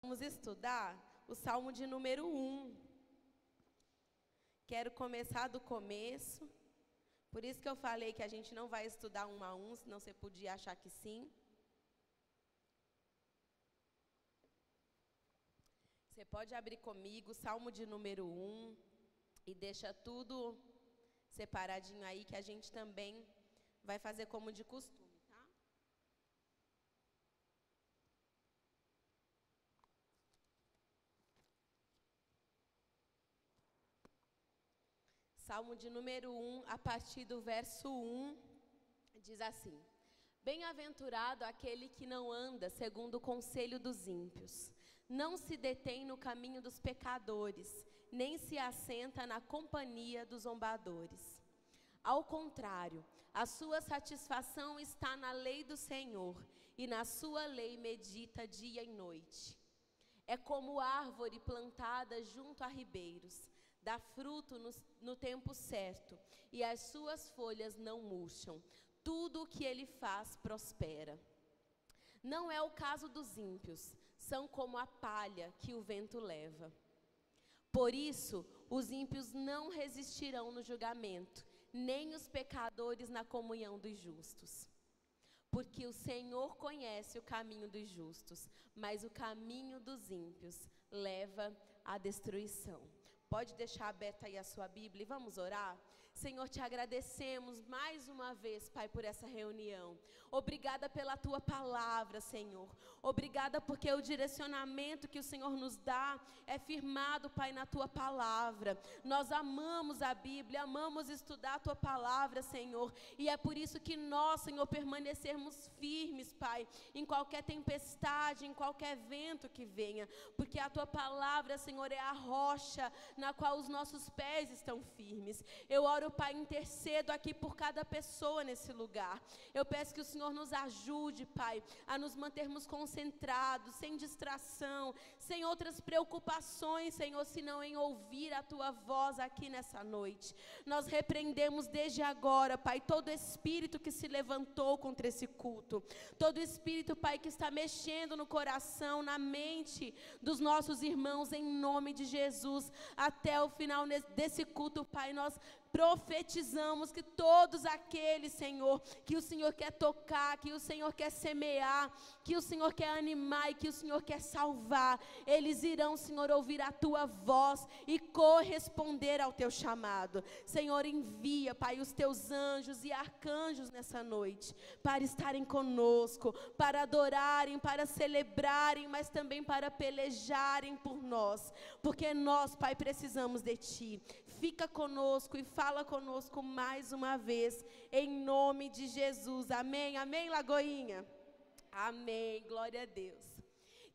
Vamos estudar o Salmo de número 1. Quero começar do começo. Por isso que eu falei que a gente não vai estudar um a um, senão você podia achar que sim. Você pode abrir comigo, Salmo de número 1, e deixa tudo separadinho aí, que a gente também vai fazer como de costume. Salmo de número 1, a partir do verso 1, diz assim: Bem-aventurado aquele que não anda segundo o conselho dos ímpios, não se detém no caminho dos pecadores, nem se assenta na companhia dos zombadores. Ao contrário, a sua satisfação está na lei do Senhor, e na sua lei medita dia e noite. É como árvore plantada junto a ribeiros, dá fruto no tempo certo, e as suas folhas não murcham. Tudo o que ele faz prospera. Não é o caso dos ímpios, são como a palha que o vento leva. Por isso, os ímpios não resistirão no julgamento, nem os pecadores na comunhão dos justos. Porque o Senhor conhece o caminho dos justos, mas o caminho dos ímpios leva à destruição. Pode deixar aberta aí a sua Bíblia e vamos orar? Senhor, te agradecemos mais uma vez, Pai, por essa reunião. Obrigada pela tua palavra, Senhor. Obrigada porque o direcionamento que o Senhor nos dá é firmado, Pai, na tua palavra. Nós amamos a Bíblia, amamos estudar a tua palavra, Senhor. E é por isso que nós, Senhor, permanecermos firmes, Pai, em qualquer tempestade, em qualquer vento que venha. Porque a tua palavra, Senhor, é a rocha na qual os nossos pés estão firmes. Eu oro, Pai, intercedo aqui por cada pessoa nesse lugar. Eu peço que o Senhor nos ajude, Pai, a nos mantermos concentrados, sem distração, sem outras preocupações, Senhor, senão em ouvir a tua voz aqui nessa noite. Nós repreendemos desde agora, Pai, todo espírito que se levantou contra esse culto, todo espírito, Pai, que está mexendo no coração, na mente dos nossos irmãos, em nome de Jesus. Até o final desse culto, Pai, nós profetizamos que todos aqueles, Senhor, que o Senhor quer tocar, que o Senhor quer semear, que o Senhor quer animar e que o Senhor quer salvar, eles irão, Senhor, ouvir a tua voz e corresponder ao teu chamado. Senhor, envia, Pai, os teus anjos e arcanjos nessa noite, para estarem conosco, para adorarem, para celebrarem, mas também para pelejarem por nós, porque nós, Pai, precisamos de ti. Fica conosco e fala conosco mais uma vez, em nome de Jesus. Amém, amém, Lagoinha? Amém, glória a Deus.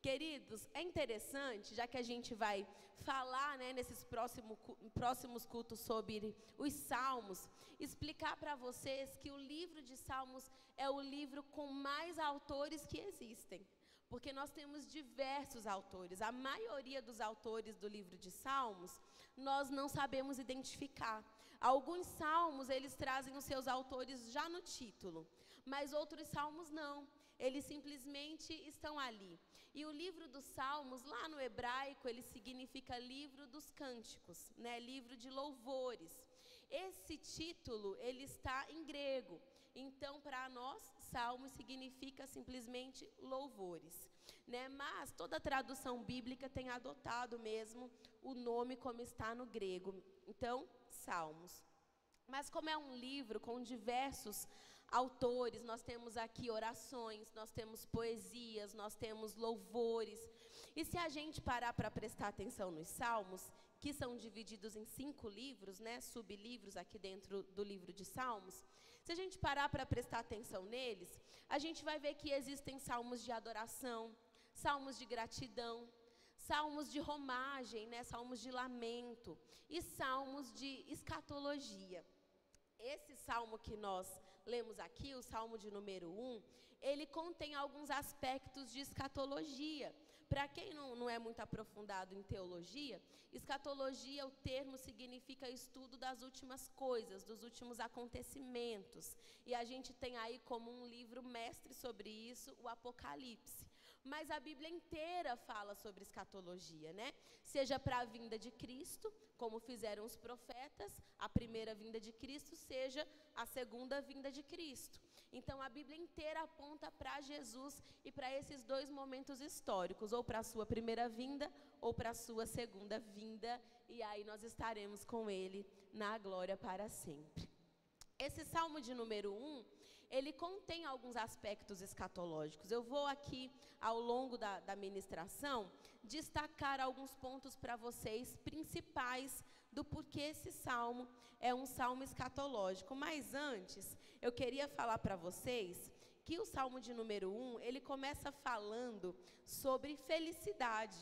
Queridos, é interessante, já que a gente vai falar, né, nesses próximos cultos sobre os Salmos, explicar para vocês que o livro de Salmos é o livro com mais autores que existem. Porque nós temos diversos autores. A maioria dos autores do livro de Salmos, nós não sabemos identificar. Alguns salmos, eles trazem os seus autores já no título, mas outros salmos não. Eles simplesmente estão ali. E o livro dos Salmos, lá no hebraico, ele significa livro dos cânticos, né? Livro de louvores. Esse título, ele está em grego. Então, para nós, salmo significa simplesmente louvores, né? Mas toda tradução bíblica tem adotado mesmo o nome como está no grego. Então, salmos. Mas como é um livro com diversos autores, nós temos aqui orações, nós temos poesias, nós temos louvores. E se a gente parar para prestar atenção nos salmos, que são divididos em 5 livros, né, sublivros aqui dentro do livro de Salmos, se a gente parar para prestar atenção neles, a gente vai ver que existem salmos de adoração, salmos de gratidão, salmos de romagem, né, salmos de lamento e salmos de escatologia. Esse salmo que nós lemos aqui, o salmo de número 1, ele contém alguns aspectos de escatologia. Para quem não é muito aprofundado em teologia, escatologia, o termo significa estudo das últimas coisas, dos últimos acontecimentos. E a gente tem aí como um livro mestre sobre isso, o Apocalipse. Mas a Bíblia inteira fala sobre escatologia, né? Seja para a vinda de Cristo, como fizeram os profetas, a primeira vinda de Cristo, seja a segunda vinda de Cristo. Então a Bíblia inteira aponta para Jesus e para esses dois momentos históricos, ou para a sua primeira vinda, ou para a sua segunda vinda, e aí nós estaremos com Ele na glória para sempre. Esse Salmo de número 1, ele contém alguns aspectos escatológicos. Eu vou aqui, ao longo da ministração, destacar alguns pontos para vocês, principais do porquê esse salmo é um salmo escatológico. Mas antes, eu queria falar para vocês que o Salmo de número 1, ele começa falando sobre felicidade.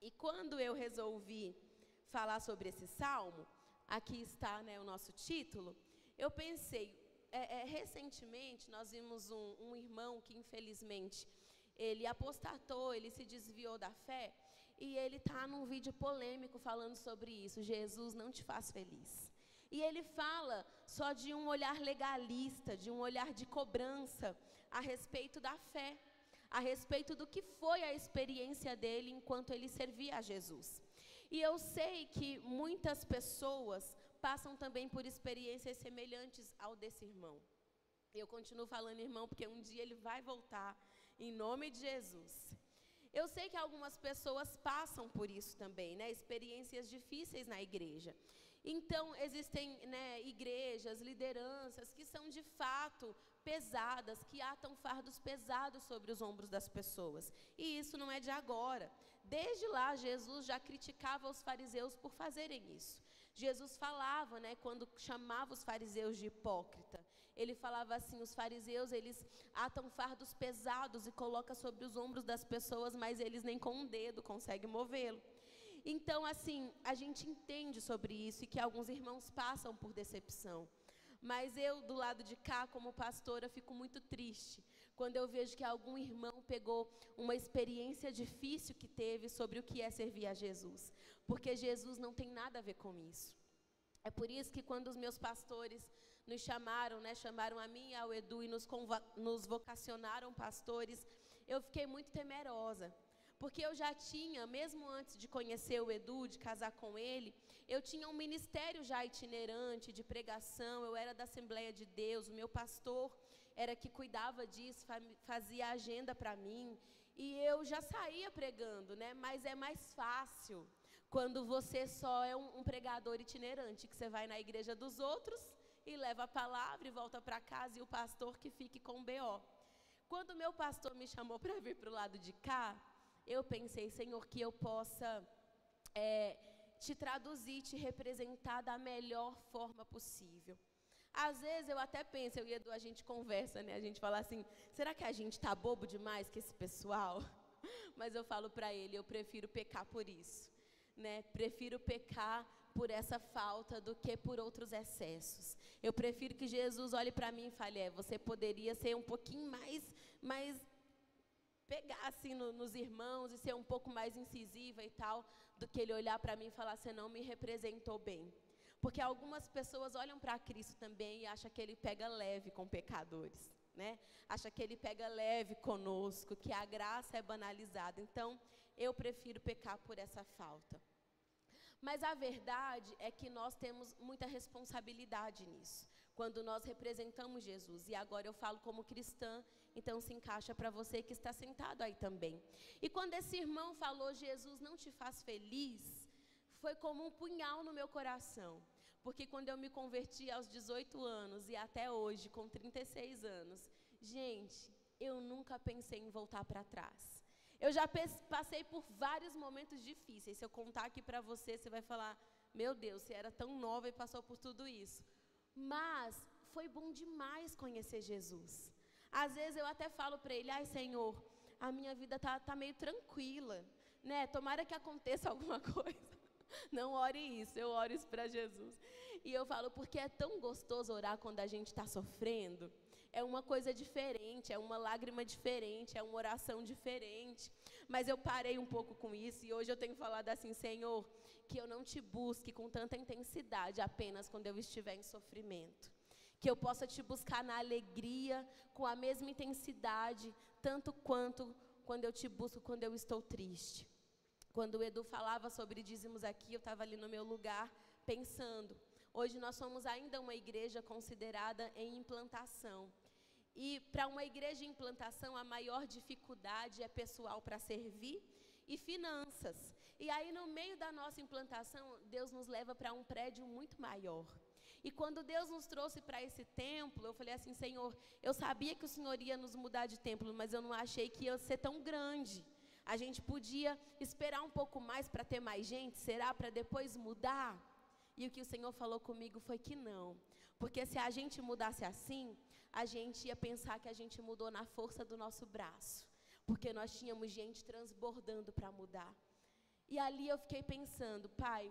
E quando eu resolvi falar sobre esse salmo, aqui está, né, o nosso título, eu pensei, recentemente nós vimos um irmão que infelizmente ele apostatou, ele se desviou da fé, e ele está num vídeo polêmico falando sobre isso. Jesus não te faz feliz. E ele fala só de um olhar legalista, de um olhar de cobrança a respeito da fé, a respeito do que foi a experiência dele enquanto ele servia a Jesus. E eu sei que muitas pessoas passam também por experiências semelhantes ao desse irmão. Eu continuo falando irmão porque um dia ele vai voltar, em nome de Jesus. Eu sei que algumas pessoas passam por isso também, né? Experiências difíceis na igreja. Então, existem, né, igrejas, lideranças que são de fato pesadas, que atam fardos pesados sobre os ombros das pessoas. E isso não é de agora. Desde lá, Jesus já criticava os fariseus por fazerem isso. Jesus falava, né, quando chamava os fariseus de hipócrita, ele falava assim, os fariseus, eles atam fardos pesados e colocam sobre os ombros das pessoas, mas eles nem com um dedo conseguem movê-lo. Então, assim, a gente entende sobre isso e que alguns irmãos passam por decepção. Mas eu, do lado de cá, como pastora, fico muito triste quando eu vejo que algum irmão pegou uma experiência difícil que teve sobre o que é servir a Jesus. Porque Jesus não tem nada a ver com isso. É por isso que quando os meus pastores nos chamaram, né, chamaram a mim e ao Edu e nos vocacionaram pastores, eu fiquei muito temerosa. Porque eu já tinha, mesmo antes de conhecer o Edu, de casar com ele, eu tinha um ministério já itinerante de pregação, eu era da Assembleia de Deus, o meu pastor era que cuidava disso, fazia agenda para mim, e eu já saía pregando, né? Mas é mais fácil quando você só é um pregador itinerante, que você vai na igreja dos outros e leva a palavra e volta para casa, e o pastor que fique com o BO. Quando o meu pastor me chamou para vir para o lado de cá, eu pensei, Senhor, que eu possa te traduzir, te representar da melhor forma possível. Às vezes eu até penso, eu e Edu, a gente conversa, né? A gente fala assim, será que a gente tá bobo demais com esse pessoal? Mas eu falo para ele, eu prefiro pecar por isso, né? Prefiro pecar por essa falta do que por outros excessos. Eu prefiro que Jesus olhe para mim e fale, você poderia ser um pouquinho mais pegar assim nos irmãos e ser um pouco mais incisiva e tal, do que ele olhar para mim e falar, você não me representou bem. Porque algumas pessoas olham para Cristo também e acham que ele pega leve com pecadores, né? Acha que ele pega leve conosco, que a graça é banalizada. Então, eu prefiro pecar por essa falta. Mas a verdade é que nós temos muita responsabilidade nisso, quando nós representamos Jesus. E agora eu falo como cristã, então se encaixa para você que está sentado aí também. E quando esse irmão falou, Jesus não te faz feliz, foi como um punhal no meu coração. Porque quando eu me converti aos 18 anos e até hoje, com 36 anos, gente, eu nunca pensei em voltar para trás. Eu já passei por vários momentos difíceis. Se eu contar aqui para você, você vai falar, meu Deus, você era tão nova e passou por tudo isso. Mas foi bom demais conhecer Jesus. Às vezes eu até falo para ele, Senhor, a minha vida tá meio tranquila, né? Tomara que aconteça alguma coisa. Não ore isso, eu oro isso para Jesus. E eu falo, porque é tão gostoso orar quando a gente está sofrendo. É uma coisa diferente, é uma lágrima diferente, é uma oração diferente. Mas eu parei um pouco com isso e hoje eu tenho falado assim, Senhor, que eu não te busque com tanta intensidade apenas quando eu estiver em sofrimento. Que eu possa te buscar na alegria com a mesma intensidade, tanto quanto quando eu te busco, quando eu estou triste. Quando o Edu falava sobre dízimos aqui, eu estava ali no meu lugar pensando. Hoje nós somos ainda uma igreja considerada em implantação. E para uma igreja em implantação, a maior dificuldade é pessoal para servir e finanças. E aí, no meio da nossa implantação, Deus nos leva para um prédio muito maior. E quando Deus nos trouxe para esse templo, eu falei assim: Senhor, eu sabia que o Senhor ia nos mudar de templo, mas eu não achei que ia ser tão grande. A gente podia esperar um pouco mais para ter mais gente, será? Para depois mudar? E o que o Senhor falou comigo foi que não. Porque se a gente mudasse assim, a gente ia pensar que a gente mudou na força do nosso braço. Porque nós tínhamos gente transbordando para mudar. E ali eu fiquei pensando: Pai,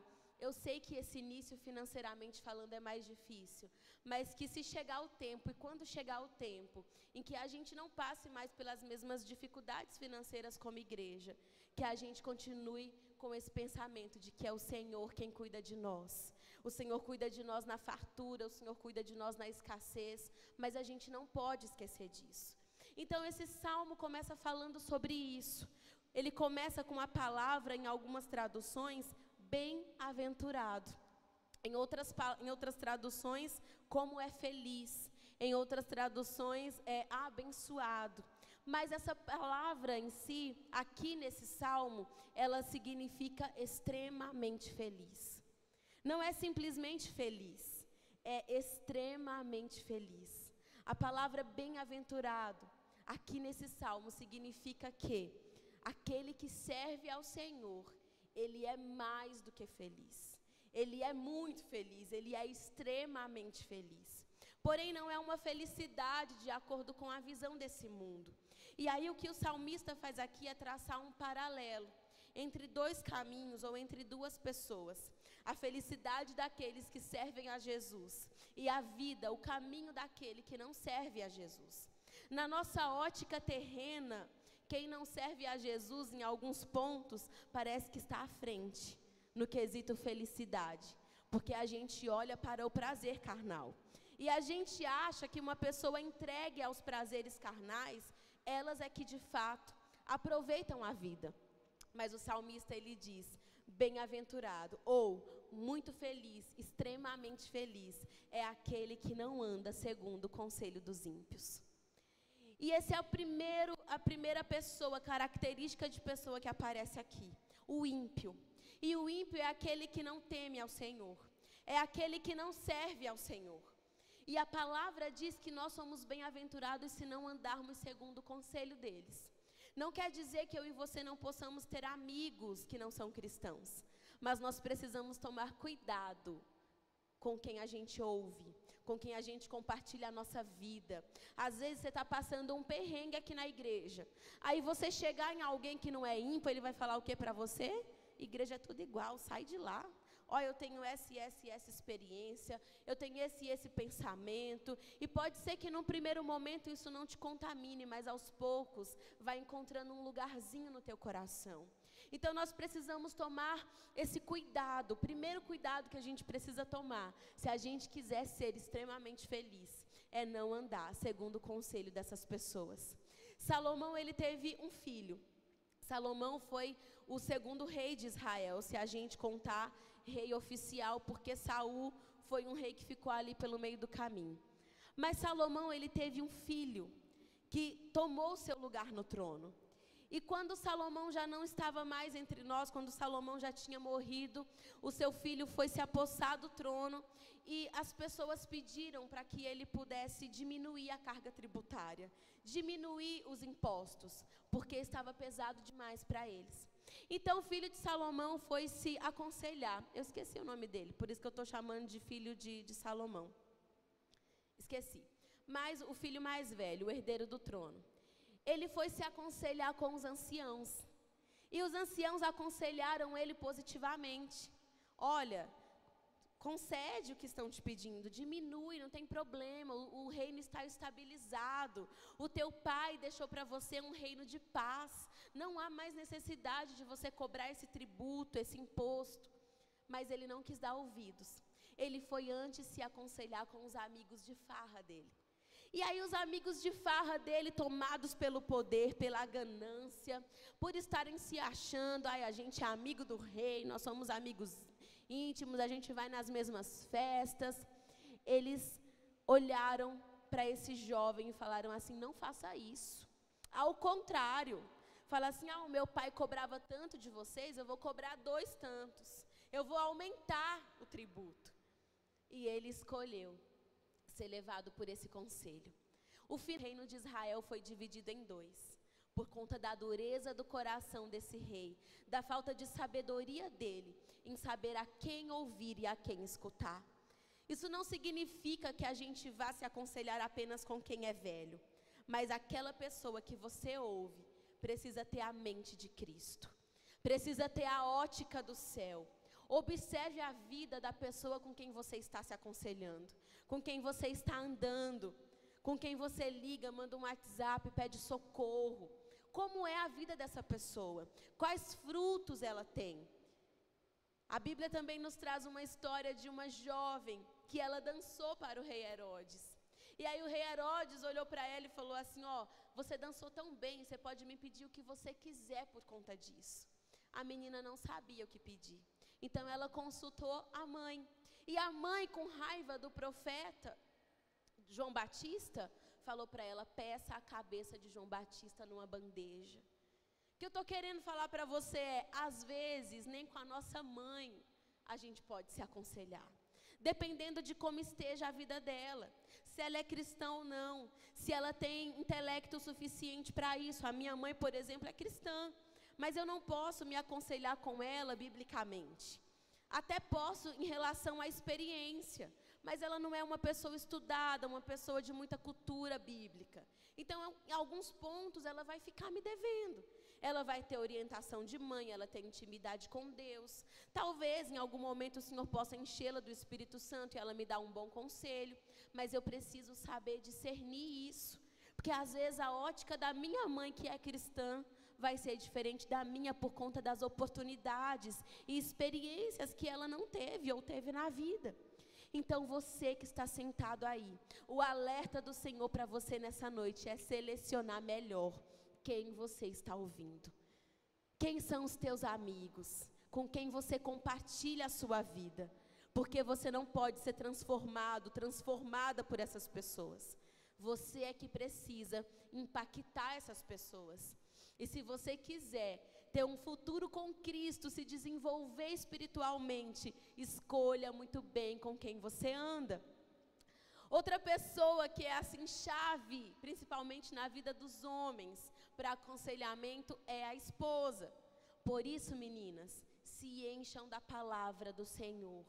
eu sei que esse início financeiramente falando é mais difícil, mas que se chegar o tempo, e quando chegar o tempo, em que a gente não passe mais pelas mesmas dificuldades financeiras como igreja, que a gente continue com esse pensamento de que é o Senhor quem cuida de nós. O Senhor cuida de nós na fartura, o Senhor cuida de nós na escassez, mas a gente não pode esquecer disso. Então esse salmo começa falando sobre isso. Ele começa com a palavra, em algumas traduções, bem-aventurado. Em outras traduções, como é feliz. Em outras traduções, é abençoado. Mas essa palavra em si, aqui nesse salmo, ela significa extremamente feliz. Não é simplesmente feliz, é extremamente feliz. A palavra bem-aventurado, aqui nesse salmo, significa que aquele que serve ao Senhor, ele é mais do que feliz. Ele é muito feliz, ele é extremamente feliz. Porém, não é uma felicidade de acordo com a visão desse mundo. E aí o que o salmista faz aqui é traçar um paralelo entre dois caminhos ou entre duas pessoas. A felicidade daqueles que servem a Jesus e a vida, o caminho daquele que não serve a Jesus. Na nossa ótica terrena, quem não serve a Jesus em alguns pontos parece que está à frente no quesito felicidade, porque a gente olha para o prazer carnal. E a gente acha que uma pessoa entregue aos prazeres carnais, elas é que de fato aproveitam a vida. Mas o salmista ele diz: bem-aventurado ou muito feliz, extremamente feliz, é aquele que não anda segundo o conselho dos ímpios. E esse é a primeira pessoa, característica de pessoa que aparece aqui, o ímpio. E o ímpio é aquele que não teme ao Senhor, é aquele que não serve ao Senhor. E a palavra diz que nós somos bem-aventurados se não andarmos segundo o conselho deles. Não quer dizer que eu e você não possamos ter amigos que não são cristãos, mas nós precisamos tomar cuidado com quem a gente ouve, com quem a gente compartilha a nossa vida. Às vezes você está passando um perrengue aqui na igreja, aí você chegar em alguém que não é ímpio, ele vai falar o que para você? Igreja é tudo igual, sai de lá. Olha, eu tenho essa experiência, eu tenho esse pensamento. E pode ser que num primeiro momento isso não te contamine, mas aos poucos vai encontrando um lugarzinho no teu coração. Então nós precisamos tomar esse cuidado. O primeiro cuidado que a gente precisa tomar, se a gente quiser ser extremamente feliz, é não andar segundo o conselho dessas pessoas. Salomão, ele teve um filho. Salomão foi o segundo rei de Israel, se a gente contar rei oficial, porque Saul foi um rei que ficou ali pelo meio do caminho. Mas Salomão, ele teve um filho que tomou o seu lugar no trono. E quando Salomão já não estava mais entre nós, quando Salomão já tinha morrido, o seu filho foi se apossar do trono e as pessoas pediram para que ele pudesse diminuir a carga tributária, diminuir os impostos, porque estava pesado demais para eles. Então o filho de Salomão foi se aconselhar. Eu esqueci o nome dele, por isso que eu estou chamando de filho de Salomão. Esqueci. Mas o filho mais velho, o herdeiro do trono, ele foi se aconselhar com os anciãos. E os anciãos aconselharam ele positivamente. Olha, concede o que estão te pedindo, diminui, não tem problema, o reino está estabilizado, o teu pai deixou para você um reino de paz, não há mais necessidade de você cobrar esse tributo, esse imposto. Mas ele não quis dar ouvidos, ele foi antes se aconselhar com os amigos de farra dele. E aí os amigos de farra dele, tomados pelo poder, pela ganância, por estarem se achando, ai, a gente é amigo do rei, nós somos amigos íntimos, a gente vai nas mesmas festas. Eles olharam para esse jovem e falaram assim: não faça isso. Ao contrário, fala assim: o meu pai cobrava tanto de vocês, eu vou cobrar 2 tantos. Eu vou aumentar o tributo. E ele escolheu ser levado por esse conselho. O reino de Israel foi dividido em 2, por conta da dureza do coração desse rei, da falta de sabedoria dele, em saber a quem ouvir e a quem escutar. Isso não significa que a gente vá se aconselhar apenas com quem é velho, mas aquela pessoa que você ouve precisa ter a mente de Cristo, precisa ter a ótica do céu. Observe a vida da pessoa com quem você está se aconselhando, com quem você está andando, com quem você liga, manda um WhatsApp, pede socorro. Como é a vida dessa pessoa? Quais frutos ela tem? A Bíblia também nos traz uma história de uma jovem que ela dançou para o rei Herodes. E aí o rei Herodes olhou para ela e falou assim: você dançou tão bem, você pode me pedir o que você quiser por conta disso. A menina não sabia o que pedir. Então ela consultou a mãe. E a mãe, com raiva do profeta João Batista, falou para ela: peça a cabeça de João Batista numa bandeja. O que eu estou querendo falar para você é: às vezes, nem com a nossa mãe a gente pode se aconselhar, dependendo de como esteja a vida dela, se ela é cristã ou não, se ela tem intelecto suficiente para isso. A minha mãe, por exemplo, é cristã, mas eu não posso me aconselhar com ela biblicamente. Até posso em relação à experiência, mas ela não é uma pessoa estudada, uma pessoa de muita cultura bíblica. Então, em alguns pontos, ela vai ficar me devendo. Ela vai ter orientação de mãe, ela tem intimidade com Deus. Talvez, em algum momento, o Senhor possa enchê-la do Espírito Santo e ela me dar um bom conselho, mas eu preciso saber discernir isso. Porque, às vezes, a ótica da minha mãe, que é cristã, vai ser diferente da minha por conta das oportunidades e experiências que ela não teve ou teve na vida. Então você que está sentado aí, o alerta do Senhor para você nessa noite é selecionar melhor quem você está ouvindo. Quem são os teus amigos? Com quem você compartilha a sua vida? Porque você não pode ser transformada por essas pessoas. Você é que precisa impactar essas pessoas. E se você quiser ter um futuro com Cristo, se desenvolver espiritualmente, escolha muito bem com quem você anda. Outra pessoa que é assim chave, principalmente na vida dos homens, para aconselhamento é a esposa. Por isso, meninas, se encham da palavra do Senhor,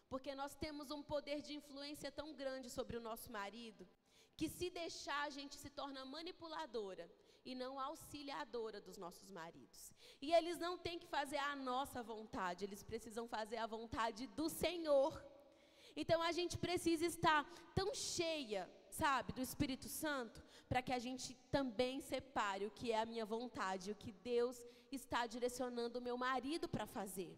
porque nós temos um poder de influência tão grande sobre o nosso marido, que se deixar a gente se torna manipuladora e não auxiliadora dos nossos maridos. E eles não têm que fazer a nossa vontade, eles precisam fazer a vontade do Senhor. Então a gente precisa estar tão cheia, sabe, do Espírito Santo, para que a gente também separe o que é a minha vontade, o que Deus está direcionando o meu marido para fazer.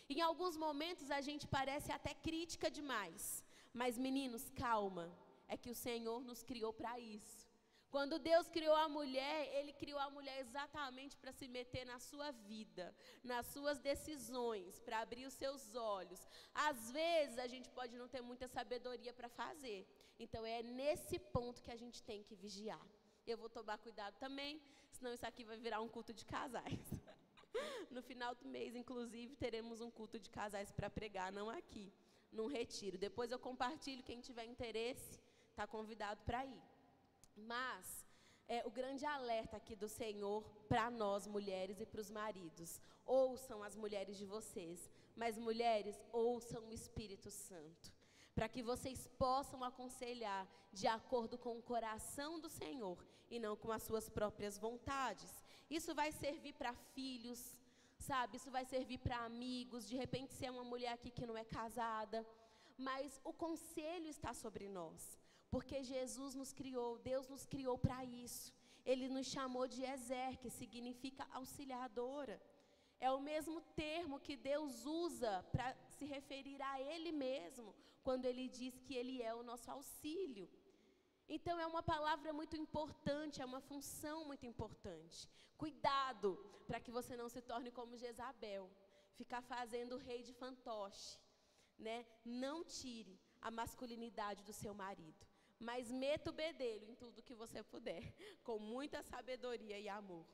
Em alguns momentos a gente parece até crítica demais, mas meninos, calma, é que o Senhor nos criou para isso. Quando Deus criou a mulher, Ele criou a mulher exatamente para se meter na sua vida, nas suas decisões, para abrir os seus olhos. Às vezes a gente pode não ter muita sabedoria para fazer. Então é nesse ponto que a gente tem que vigiar. Eu vou tomar cuidado também, senão isso aqui vai virar um culto de casais. No final do mês, inclusive, teremos um culto de casais para pregar, não aqui, num retiro. Depois eu compartilho, quem tiver interesse, está convidado para ir. Mas o grande alerta aqui do Senhor para nós mulheres e para os maridos: ouçam as mulheres de vocês, mas mulheres, ouçam o Espírito Santo, para que vocês possam aconselhar de acordo com o coração do Senhor e não com as suas próprias vontades. Isso vai servir para filhos, sabe? Isso vai servir para amigos. De repente, se é uma mulher aqui que não é casada, mas o conselho está sobre nós. Porque Jesus nos criou, Deus nos criou para isso. Ele nos chamou de Ezer, que significa auxiliadora. É o mesmo termo que Deus usa para se referir a Ele mesmo, quando Ele diz que Ele é o nosso auxílio. Então é uma palavra muito importante, é uma função muito importante. Cuidado para que você não se torne como Jezabel, ficar fazendo rei de fantoche, né? Não tire a masculinidade do seu marido, mas meta o bedelho em tudo que você puder, com muita sabedoria e amor.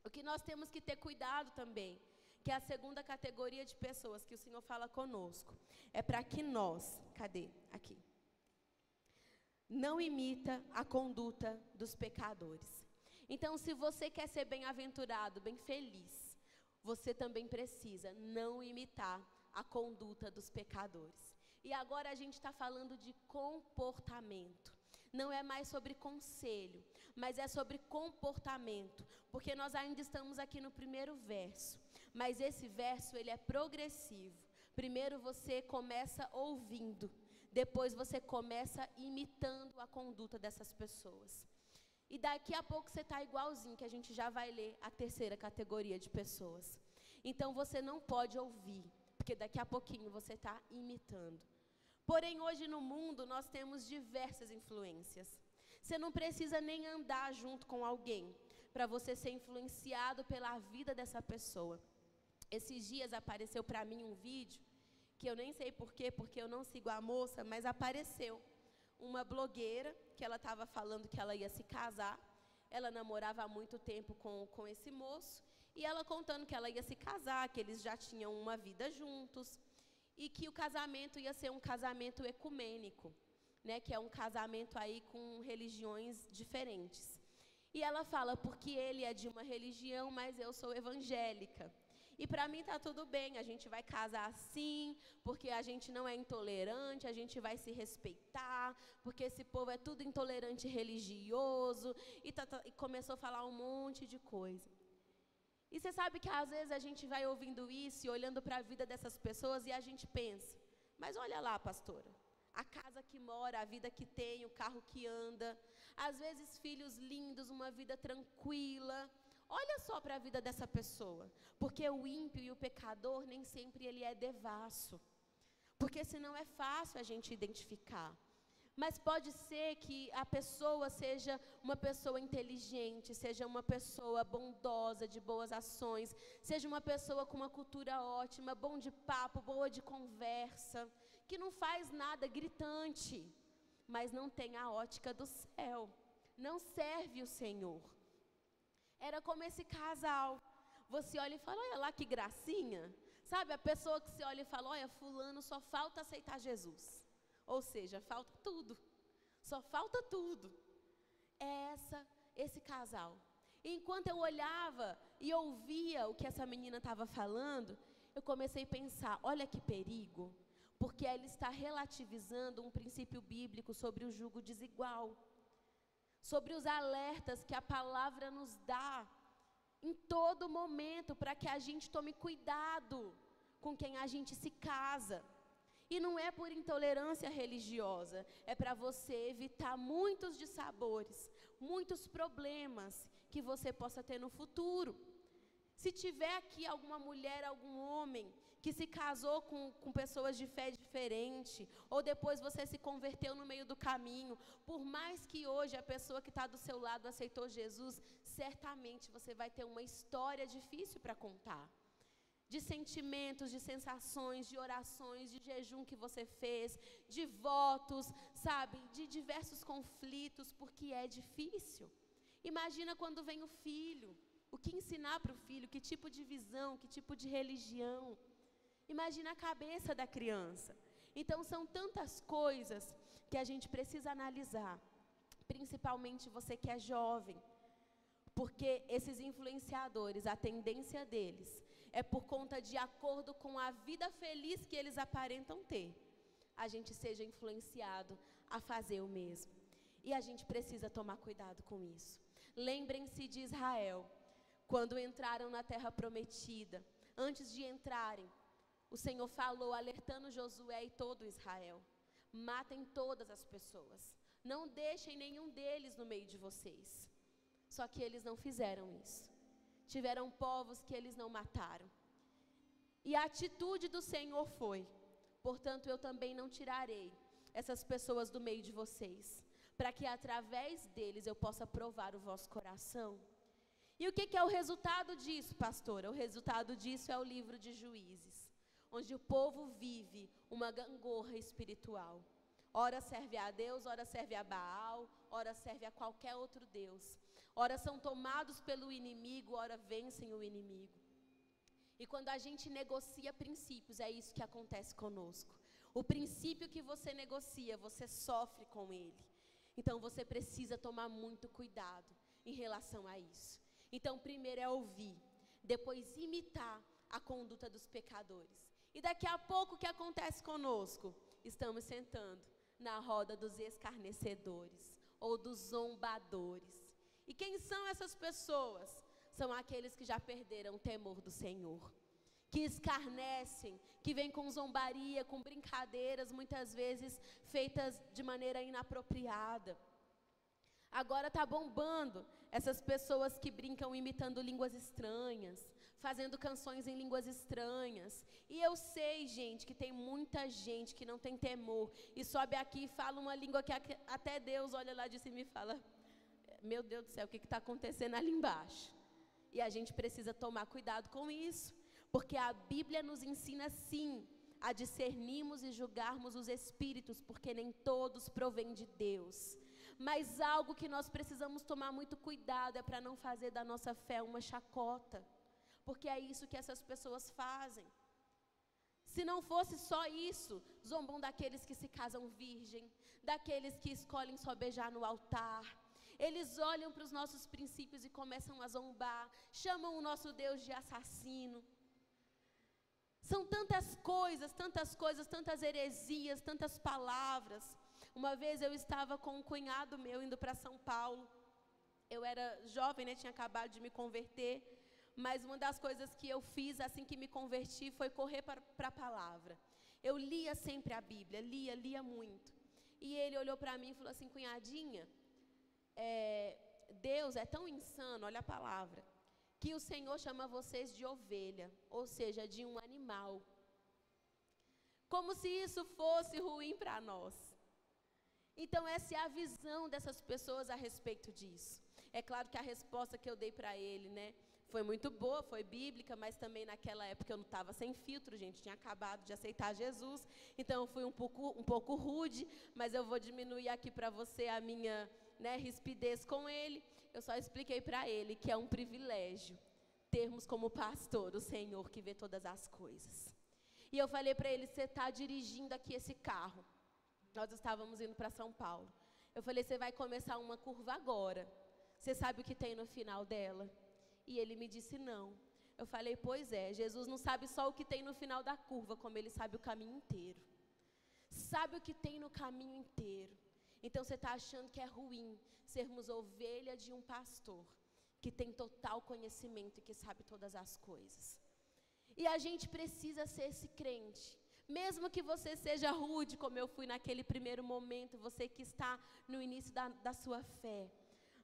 O que nós temos que ter cuidado também, que é a segunda categoria de pessoas que o Senhor fala conosco, é para que nós, cadê? Aqui. Não imita a conduta dos pecadores. Então, se você quer ser bem-aventurado, bem feliz, você também precisa não imitar a conduta dos pecadores. E agora a gente está falando de comportamento. Não é mais sobre conselho, mas é sobre comportamento, porque nós ainda estamos aqui no primeiro verso, mas esse verso ele é progressivo. Primeiro você começa ouvindo, depois você começa imitando a conduta dessas pessoas. E daqui a pouco você está igualzinho, que a gente já vai ler a terceira categoria de pessoas. Então você não pode ouvir, porque daqui a pouquinho você está imitando. Porém, hoje no mundo nós temos diversas influências. Você não precisa nem andar junto com alguém para você ser influenciado pela vida dessa pessoa. Esses dias apareceu para mim um vídeo, que eu nem sei porquê, porque eu não sigo a moça, mas apareceu uma blogueira, que ela estava falando que ela ia se casar. Ela namorava há muito tempo com esse moço, e ela contando que ela ia se casar, que eles já tinham uma vida juntos, e que o casamento ia ser um casamento ecumênico, né, que é um casamento aí com religiões diferentes. E ela fala, porque ele é de uma religião, mas eu sou evangélica. E para mim está tudo bem, a gente vai casar assim, porque a gente não é intolerante, a gente vai se respeitar, porque esse povo é tudo intolerante religioso, e começou a falar um monte de coisa. E você sabe que às vezes a gente vai ouvindo isso e olhando para a vida dessas pessoas e a gente pensa, mas olha lá, pastora, a casa que mora, a vida que tem, o carro que anda, às vezes filhos lindos, uma vida tranquila. Olha só para a vida dessa pessoa, porque o ímpio e o pecador nem sempre ele é devasso, porque senão é fácil a gente identificar. Mas pode ser que a pessoa seja uma pessoa inteligente, seja uma pessoa bondosa, de boas ações, seja uma pessoa com uma cultura ótima, bom de papo, boa de conversa, que não faz nada gritante, mas não tem a ótica do céu, não serve o Senhor. Era como esse casal, você olha e fala, olha lá que gracinha, sabe, a pessoa que você olha e fala, olha, fulano só falta aceitar Jesus, ou seja, falta tudo, só falta tudo. É esse casal. E enquanto eu olhava e ouvia o que essa menina estava falando, eu comecei a pensar, olha que perigo, porque ela está relativizando um princípio bíblico sobre o jugo desigual, sobre os alertas que a palavra nos dá em todo momento, para que a gente tome cuidado com quem a gente se casa. E não é por intolerância religiosa, é para você evitar muitos dissabores, muitos problemas que você possa ter no futuro. Se tiver aqui alguma mulher, algum homem que se casou com pessoas de fé diferente, ou depois você se converteu no meio do caminho, por mais que hoje a pessoa que está do seu lado aceitou Jesus, certamente você vai ter uma história difícil para contar. De sentimentos, de sensações, de orações, de jejum que você fez, de votos, sabe, de diversos conflitos, porque é difícil. Imagina quando vem o filho, o que ensinar para o filho, que tipo de visão, que tipo de religião. Imagina a cabeça da criança. Então são tantas coisas que a gente precisa analisar, principalmente você que é jovem, porque esses influenciadores, a tendência deles é por conta de acordo com a vida feliz que eles aparentam ter, a gente seja influenciado a fazer o mesmo. E a gente precisa tomar cuidado com isso. Lembrem-se de Israel, quando entraram na terra prometida. Antes de entrarem, o Senhor falou, alertando Josué e todo Israel, matem todas as pessoas, não deixem nenhum deles no meio de vocês. Só que eles não fizeram isso. Tiveram povos que eles não mataram. E a atitude do Senhor foi, portanto eu também não tirarei essas pessoas do meio de vocês, para que através deles eu possa provar o vosso coração. E o que é o resultado disso, pastora? O resultado disso é o livro de Juízes, onde o povo vive uma gangorra espiritual. Ora serve a Deus, ora serve a Baal, ora serve a qualquer outro Deus. Ora são tomados pelo inimigo, ora vencem o inimigo. E quando a gente negocia princípios, é isso que acontece conosco. O princípio que você negocia, você sofre com ele. Então você precisa tomar muito cuidado em relação a isso. Então primeiro é ouvir, depois imitar a conduta dos pecadores. E daqui a pouco o que acontece conosco? Estamos sentando na roda dos escarnecedores ou dos zombadores. E quem são essas pessoas? São aqueles que já perderam o temor do Senhor, que escarnecem, que vêm com zombaria, com brincadeiras, muitas vezes feitas de maneira inapropriada. Agora está bombando essas pessoas que brincam imitando línguas estranhas, fazendo canções em línguas estranhas. E eu sei, gente, que tem muita gente que não tem temor e sobe aqui e fala uma língua que até Deus olha lá de cima e fala: meu Deus do céu, o que está acontecendo ali embaixo? E a gente precisa tomar cuidado com isso, porque a Bíblia nos ensina sim a discernirmos e julgarmos os espíritos, porque nem todos provêm de Deus. Mas algo que nós precisamos tomar muito cuidado é para não fazer da nossa fé uma chacota, porque é isso que essas pessoas fazem. Se não fosse só isso, zombam daqueles que se casam virgem, daqueles que escolhem só beijar no altar. Eles olham para os nossos princípios e começam a zombar, chamam o nosso Deus de assassino. São tantas coisas, tantas heresias, tantas palavras. Uma vez eu estava com um cunhado meu indo para São Paulo. Eu era jovem, né? Tinha acabado de me converter. Mas uma das coisas que eu fiz assim que me converti foi correr para a palavra. Eu lia sempre a Bíblia, lia muito. E ele olhou para mim e falou assim: cunhadinha, Deus é tão insano, olha a palavra, que o Senhor chama vocês de ovelha, ou seja, de um animal. Como se isso fosse ruim para nós. Então essa é a visão dessas pessoas a respeito disso. É claro que a resposta que eu dei para ele, né, foi muito boa, foi bíblica, mas também naquela época eu não estava sem filtro, gente, tinha acabado de aceitar Jesus, então eu fui um pouco rude, mas eu vou diminuir aqui para você a minha, né, rispidez com ele. Eu só expliquei para ele que é um privilégio termos como pastor o Senhor que vê todas as coisas. E eu falei para ele: você está dirigindo aqui esse carro. Nós estávamos indo para São Paulo. Eu falei: você vai começar uma curva agora. Você sabe o que tem no final dela? E ele me disse: não. Eu falei: pois é, Jesus não sabe só o que tem no final da curva, como ele sabe o caminho inteiro. Sabe o que tem no caminho inteiro. Então você está achando que é ruim sermos ovelha de um pastor que tem total conhecimento e que sabe todas as coisas. E a gente precisa ser esse crente. Mesmo que você seja rude, como eu fui naquele primeiro momento, você que está no início da sua fé,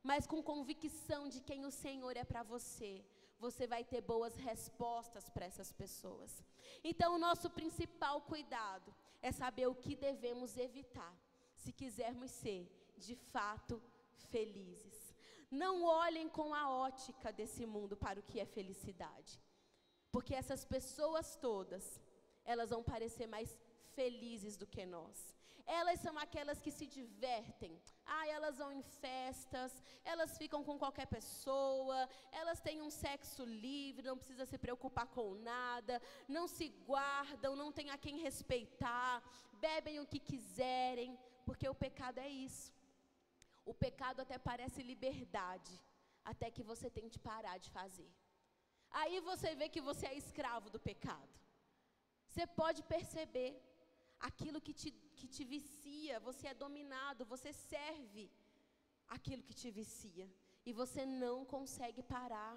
mas com convicção de quem o Senhor é para você, você vai ter boas respostas para essas pessoas. Então o nosso principal cuidado é saber o que devemos evitar, se quisermos ser, de fato, felizes. Não olhem com a ótica desse mundo para o que é felicidade, porque essas pessoas todas, elas vão parecer mais felizes do que nós. Elas são aquelas que se divertem. Elas vão em festas, elas ficam com qualquer pessoa, elas têm um sexo livre, não precisa se preocupar com nada, não se guardam, não tem a quem respeitar, bebem o que quiserem, porque o pecado é isso. O pecado até parece liberdade, até que você tente parar de fazer. Aí você vê que você é escravo do pecado. Você pode perceber aquilo que te vicia, você é dominado, você serve aquilo que te vicia e você não consegue parar.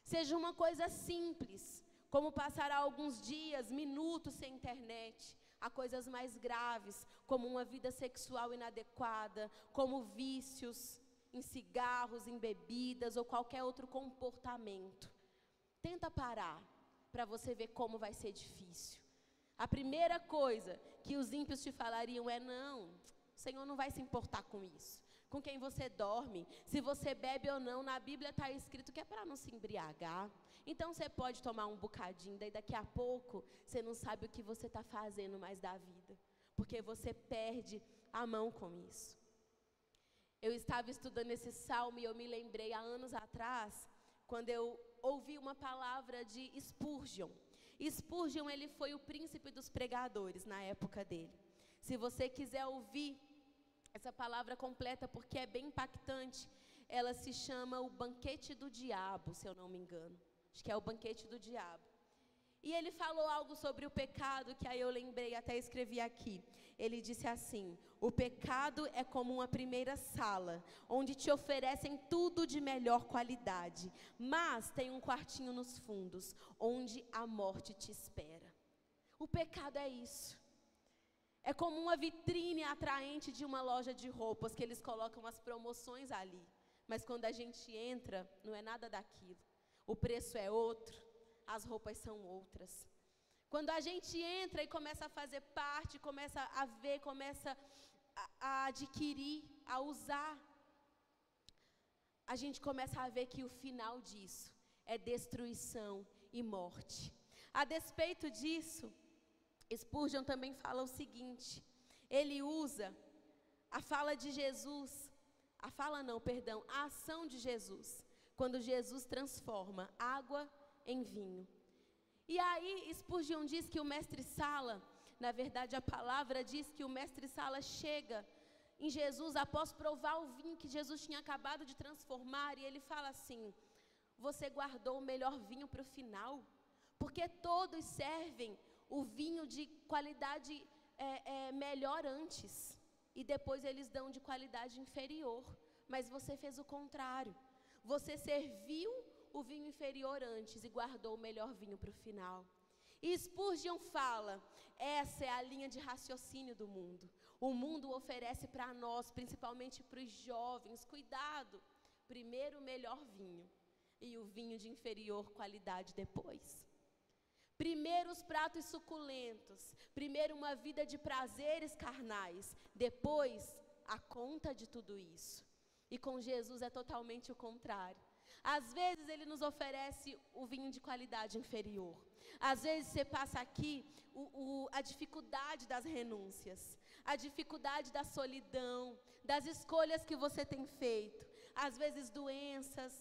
Seja uma coisa simples, como passar alguns dias, minutos sem internet, a coisas mais graves, como uma vida sexual inadequada, como vícios em cigarros, em bebidas ou qualquer outro comportamento. Tenta parar para você ver como vai ser difícil. A primeira coisa que os ímpios te falariam é: não, O Senhor não vai se importar com isso. Com quem você dorme, se você bebe ou não, na Bíblia está escrito que é para não se embriagar. Então você pode tomar um bocadinho, daí daqui a pouco você não sabe o que você está fazendo mais da vida, porque você perde a mão com isso. Eu estava estudando esse salmo e eu me lembrei há anos atrás, quando eu ouvi uma palavra de Spurgeon. Spurgeon, ele foi o príncipe dos pregadores na época dele. Se você quiser ouvir essa palavra completa, porque é bem impactante, ela se chama O Banquete do Diabo, se eu não me engano. Acho que é O Banquete do Diabo. E ele falou algo sobre o pecado, que aí eu lembrei, até escrevi aqui. Ele disse assim: o pecado é como uma primeira sala, onde te oferecem tudo de melhor qualidade, mas tem um quartinho nos fundos, onde a morte te espera. O pecado é isso. É como uma vitrine atraente de uma loja de roupas, que eles colocam as promoções ali. Mas quando a gente entra, não é nada daquilo. O preço é outro, as roupas são outras. Quando a gente entra e começa a fazer parte, começa a ver, começa a adquirir, a usar, a gente começa a ver que o final disso é destruição e morte. A despeito disso, Spurgeon também fala o seguinte, ele usa a fala de Jesus, a ação de Jesus, quando Jesus transforma água em vinho. E aí Spurgeon diz que o mestre-sala, na verdade a palavra diz que o mestre-sala chega em Jesus após provar o vinho que Jesus tinha acabado de transformar, e ele fala assim: você guardou o melhor vinho para o final? Porque todos servem o vinho de qualidade melhor antes, e depois eles dão de qualidade inferior, mas você fez o contrário. Você serviu o vinho inferior antes e guardou o melhor vinho para o final. E Spurgeon fala, essa é a linha de raciocínio do mundo. O mundo oferece para nós, principalmente para os jovens, cuidado, primeiro o melhor vinho e o vinho de inferior qualidade depois. Primeiro os pratos suculentos, primeiro uma vida de prazeres carnais, depois a conta de tudo isso. E com Jesus é totalmente o contrário. Às vezes ele nos oferece o vinho de qualidade inferior. Às vezes você passa aqui a dificuldade das renúncias, a dificuldade da solidão, das escolhas que você tem feito. Às vezes doenças,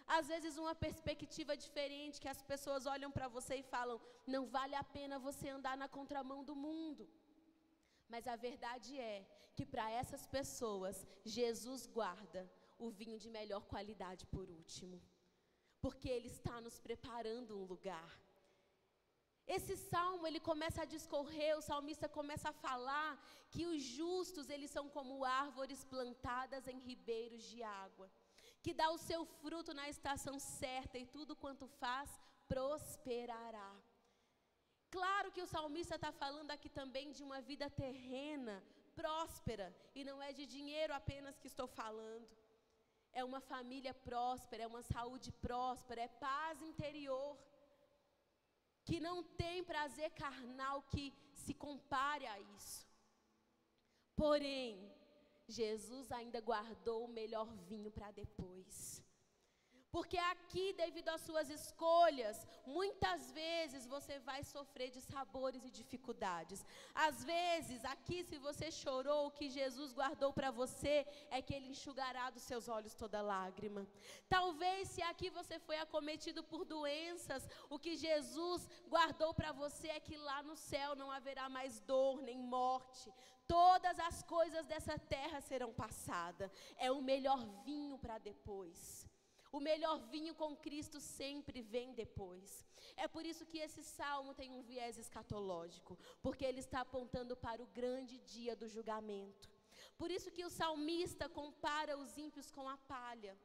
às vezes uma perspectiva diferente, que as pessoas olham para você e falam, não vale a pena você andar na contramão do mundo. Mas a verdade é que para essas pessoas, Jesus guarda o vinho de melhor qualidade por último, porque Ele está nos preparando um lugar. Esse salmo, ele começa a discorrer, o salmista começa a falar que os justos, eles são como árvores plantadas em ribeiros de água, que dá o seu fruto na estação certa e tudo quanto faz prosperará. Claro que o salmista está falando aqui também de uma vida terrena, próspera, e não é de dinheiro apenas que estou falando. É uma família próspera, é uma saúde próspera, é paz interior, que não tem prazer carnal que se compare a isso. Porém, Jesus ainda guardou o melhor vinho para depois. Porque aqui, devido às suas escolhas, muitas vezes você vai sofrer de sabores e dificuldades. Às vezes, aqui, se você chorou, o que Jesus guardou para você é que Ele enxugará dos seus olhos toda lágrima. Talvez, se aqui você foi acometido por doenças, o que Jesus guardou para você é que lá no céu não haverá mais dor nem morte. Todas as coisas dessa terra serão passadas. É o melhor vinho para depois. O melhor vinho com Cristo sempre vem depois. É por isso que esse salmo tem um viés escatológico, porque ele está apontando para o grande dia do julgamento. Por isso que o salmista compara os ímpios com a palha.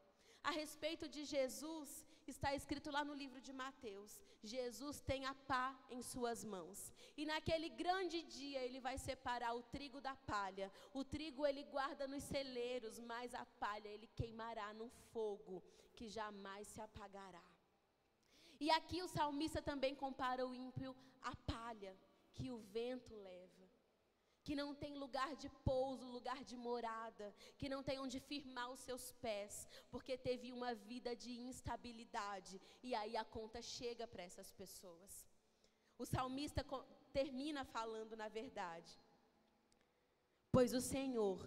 A respeito de Jesus, está escrito lá no livro de Mateus, Jesus tem a pá em suas mãos. E naquele grande dia ele vai separar o trigo da palha. O trigo ele guarda nos celeiros, mas a palha ele queimará no fogo, que jamais se apagará. E aqui o salmista também compara o ímpio à palha, que o vento leva. que não tem lugar de pouso, lugar de morada, que não tem onde firmar os seus pés, porque teve uma vida de instabilidade, e aí a conta chega para essas pessoas. O salmista termina falando na verdade: pois o Senhor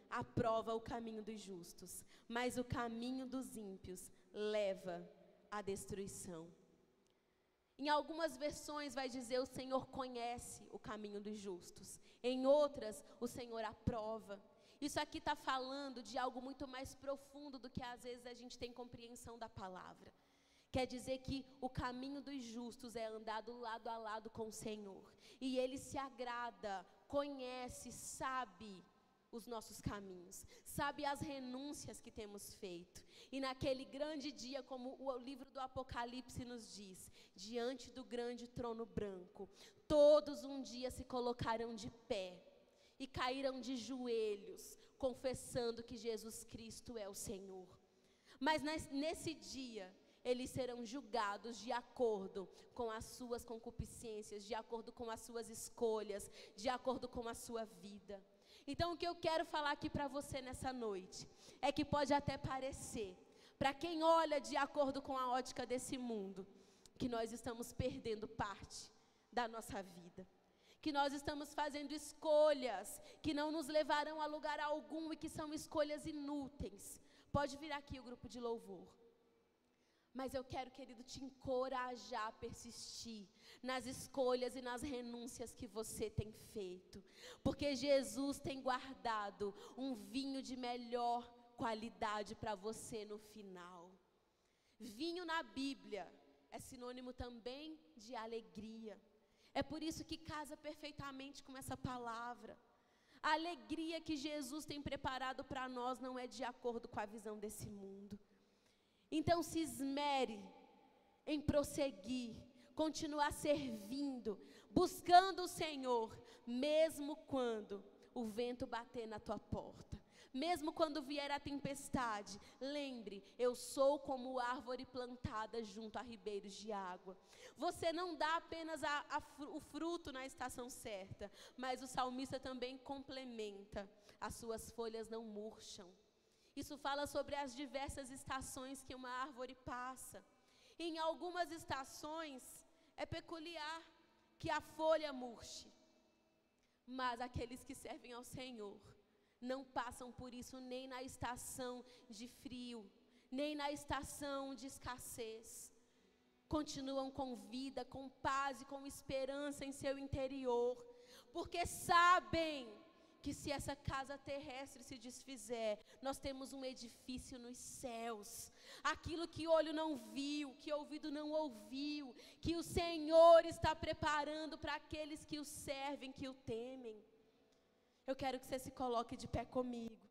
aprova o caminho dos justos, mas o caminho dos ímpios leva à destruição. Em algumas versões vai dizer: o Senhor conhece o caminho dos justos. Em outras, o Senhor aprova. Isso aqui está falando de algo muito mais profundo do que às vezes a gente tem compreensão da palavra. Quer dizer que o caminho dos justos é andado lado a lado com o Senhor. E Ele se agrada, conhece, sabe os nossos caminhos, sabe as renúncias que temos feito. E naquele grande dia, como o livro do Apocalipse nos diz, diante do grande trono branco, todos um dia se colocarão de pé e cairão de joelhos, confessando que Jesus Cristo é o Senhor. Mas nesse dia, eles serão julgados de acordo com as suas concupiscências, de acordo com as suas escolhas, de acordo com a sua vida. Então, o que eu quero falar aqui para você nessa noite é que pode até parecer, para quem olha de acordo com a ótica desse mundo, que nós estamos perdendo parte da nossa vida, que nós estamos fazendo escolhas que não nos levarão a lugar algum e que são escolhas inúteis. Pode vir aqui o grupo de louvor. Mas eu quero, querido, te encorajar a persistir nas escolhas e nas renúncias que você tem feito. Porque Jesus tem guardado um vinho de melhor qualidade para você no final. Vinho na Bíblia é sinônimo também de alegria. É por isso que casa perfeitamente com essa palavra. A alegria que Jesus tem preparado para nós não é de acordo com a visão desse mundo. Então se esmere em prosseguir, continuar servindo, buscando o Senhor, mesmo quando o vento bater na tua porta, mesmo quando vier a tempestade. Lembre, eu sou como árvore plantada junto a ribeiros de água. Você não dá apenas o fruto na estação certa, mas o salmista também complementa: as suas folhas não murcham. Isso fala sobre as diversas estações que uma árvore passa. Em algumas estações é peculiar que a folha murche, mas aqueles que servem ao Senhor não passam por isso nem na estação de frio, nem na estação de escassez. Continuam com vida, com paz e com esperança em seu interior, porque sabem que se essa casa terrestre se desfizer, nós temos um edifício nos céus. Aquilo que olho não viu, que ouvido não ouviu, que o Senhor está preparando para aqueles que o servem, que o temem. Eu quero que você se coloque de pé comigo.